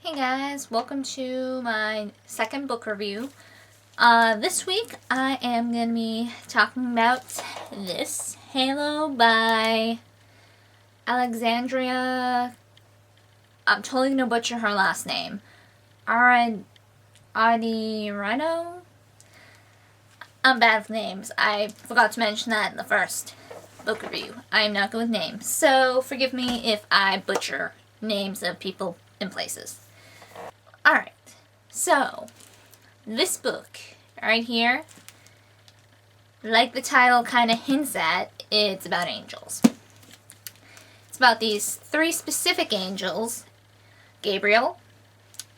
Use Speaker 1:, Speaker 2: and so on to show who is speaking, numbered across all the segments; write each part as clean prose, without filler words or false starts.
Speaker 1: Hey guys, welcome to my second book review. This week I am going to be talking about this, Halo by Alexandra, I'm totally going to butcher her last name, Adornetto? I'm bad with names. I forgot to mention that in the first book review. I'm not good with names, so forgive me if I butcher names of people and places. Alright, so this book right here, like the title kind of hints at, it's about angels. It's about these three specific angels, Gabriel,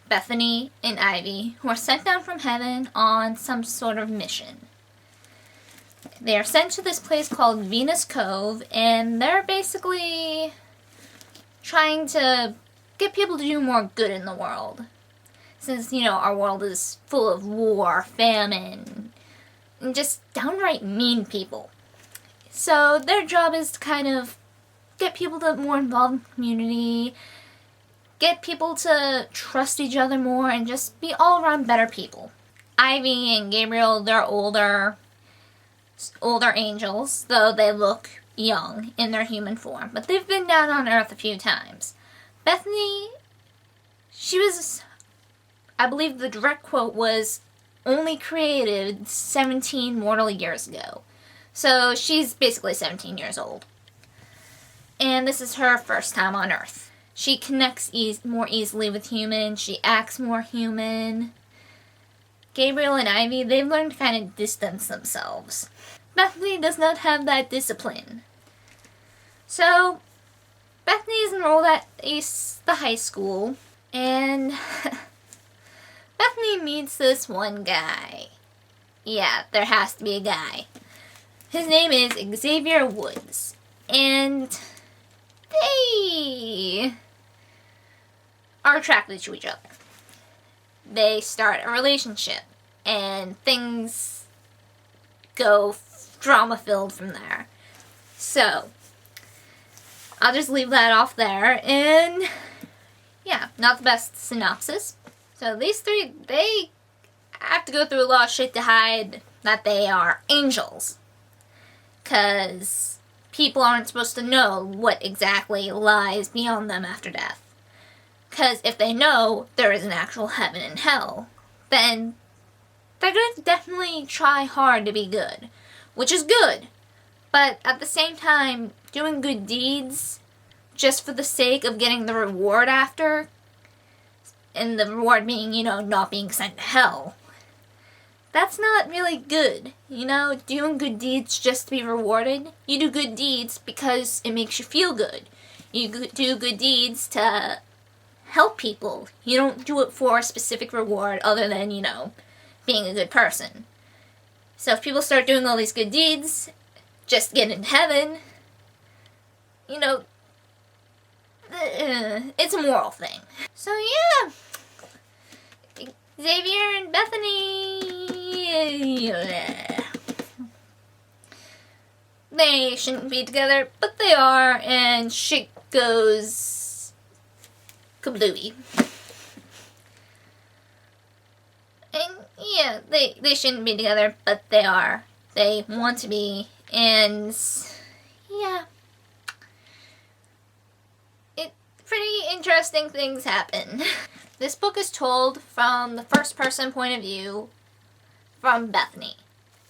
Speaker 1: Bethany, and Ivy, who are sent down from heaven on some sort of mission. They are sent to this place called Venus Cove, and they're basically trying to get people to do more good in the world. Since, our world is full of war, famine, and just downright mean people. So their job is to kind of get people to more involved in the community, get people to trust each other more, and just be all around better people. Ivy and Gabriel, they're older angels, though they look young in their human form, but they've been down on Earth a few times. Bethany, she was, I believe the direct quote was, only created 17 mortal years ago. So she's basically 17 years old. And this is her first time on Earth. She connects more easily with humans. She acts more human. Gabriel and Ivy, they've learned to kind of distance themselves. Bethany does not have that discipline. So Bethany is enrolled at the high school, and Bethany meets this one guy. Yeah, there has to be a guy. His name is Xavier Woods, and they are attracted to each other. They start a relationship, and things go drama-filled from there. So I'll just leave that off there, and yeah, not the best synopsis. So these three, they have to go through a lot of shit to hide that they are angels. Because people aren't supposed to know what exactly lies beyond them after death. Because if they know there is an actual heaven and hell, then they're going to definitely try hard to be good. Which is good. But at the same time, doing good deeds just for the sake of getting the reward after, and the reward being, not being sent to hell, that's not really good. Doing good deeds just to be rewarded. You do good deeds because it makes you feel good. You do good deeds to help people. You don't do it for a specific reward other than, being a good person. So if people start doing all these good deeds just to get into heaven, it's a moral thing. So yeah, Xavier and Bethany, they shouldn't be together, but they are, and shit goes kablooey. And yeah, they shouldn't be together, but they are. They want to be, and yeah. Pretty interesting things happen. This book is told from the first person point of view from Bethany.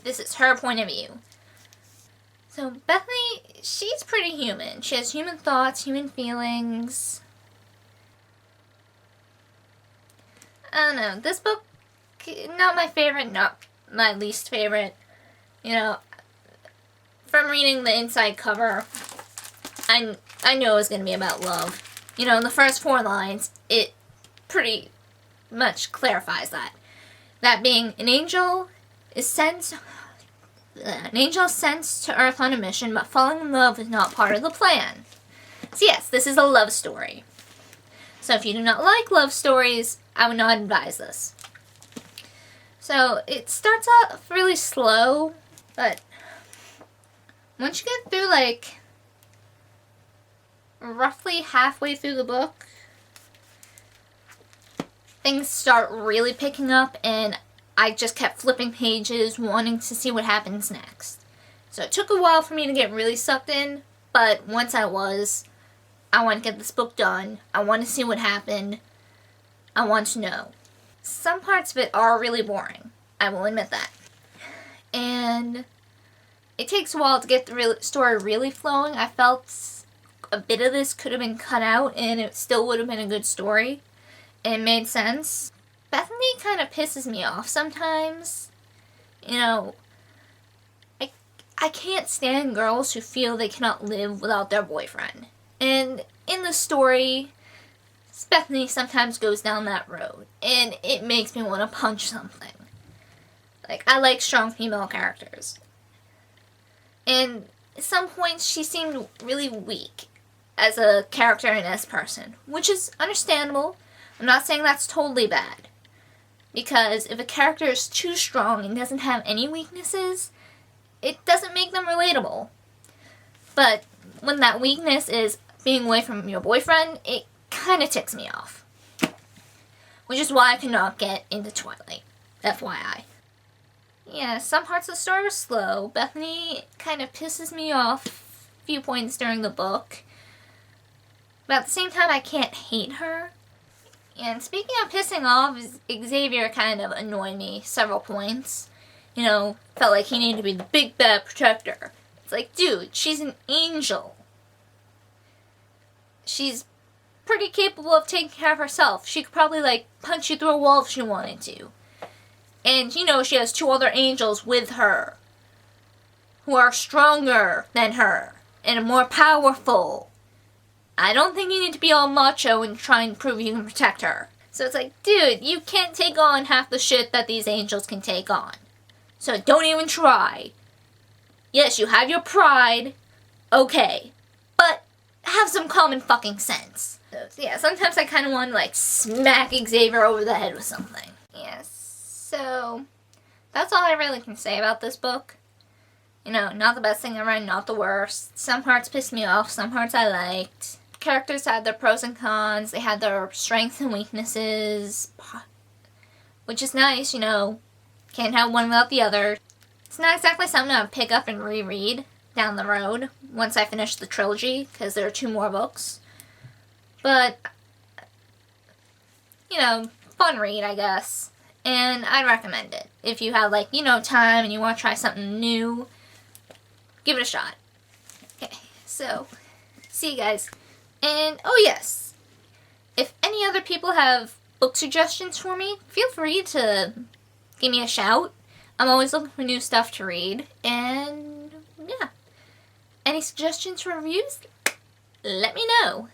Speaker 1: This is her point of view. So Bethany, she's pretty human. She has human thoughts, human feelings. I don't know. This book, not my favorite, not my least favorite. From reading the inside cover, I know it was going to be about love. In the first 4 lines, it pretty much clarifies that. That being, an angel sent to Earth on a mission, but falling in love is not part of the plan. So yes, this is a love story. So if you do not like love stories, I would not advise this. So it starts off really slow, but once you get through roughly halfway through the book, things start really picking up, and I just kept flipping pages, wanting to see what happens next. So it took a while for me to get really sucked in, but once I was, I want to get this book done. I want to see what happened. I want to know. Some parts of it are really boring. I will admit that. And it takes a while to get the story really flowing. I felt a bit of this could have been cut out and it still would have been a good story. It made sense. Bethany kind of pisses me off sometimes. You know, I can't stand girls who feel they cannot live without their boyfriend. And in the story, Bethany sometimes goes down that road. And it makes me want to punch something. Like, I like strong female characters. And at some points, she seemed really weak as a character and as a person, which is understandable. I'm not saying that's totally bad. Because if a character is too strong and doesn't have any weaknesses, it doesn't make them relatable. But when that weakness is being away from your boyfriend, it kind of ticks me off. Which is why I could not get into Twilight. FYI. Yeah, some parts of the story were slow. Bethany kind of pisses me off a few points during the book. But at the same time, I can't hate her. And speaking of pissing off, Xavier kind of annoyed me several points. You know, felt like he needed to be the big bad protector. It's like, dude, she's an angel. She's pretty capable of taking care of herself. She could probably, like, punch you through a wall if she wanted to. And, you know, she has 2 other angels with her. Who are stronger than her. And more powerful. I don't think you need to be all macho and try and prove you can protect her. So it's like, dude, you can't take on half the shit that these angels can take on. So don't even try. Yes, you have your pride. Okay. But have some common fucking sense. So, yeah, sometimes I kind of want to, like, smack Xavier over the head with something. Yes. So, that's all I really can say about this book. You know, not the best thing I read, not the worst. Some parts pissed me off, some parts I liked. Characters had their pros and cons. They had their strengths and weaknesses. Which is nice, you know. Can't have one without the other. It's not exactly something I would pick up and reread down the road once I finish the trilogy, because there are 2 more books. But, you know, fun read, I guess. And I'd recommend it. If you have, like, you know, time and you want to try something new, give it a shot. Okay, so, see you guys. And, oh yes, if any other people have book suggestions for me, feel free to give me a shout. I'm always looking for new stuff to read. And, yeah. Any suggestions for reviews? Let me know.